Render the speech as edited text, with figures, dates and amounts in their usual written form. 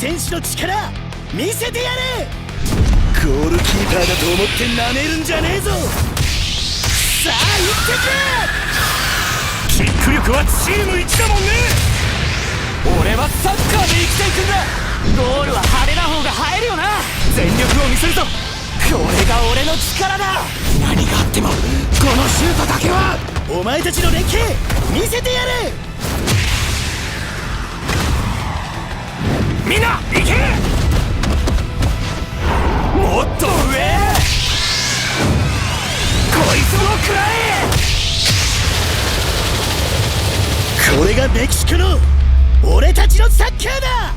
選手の力見せてやれ。ゴールキーパーだと思って舐めるんじゃねえぞ。さあ行ってくれ。キック力はチーム一だもんね。俺はサッカーで生きていくんだ。ゴールは派手な方が映えるよな。全力を見せるぞ。これが俺の力だ。何があってもこのシュートだけは。お前たちの連携見せてやれ。みんな行け。もっと上。こいつも食らえ。これがメキシコの俺たちのサッカーだ。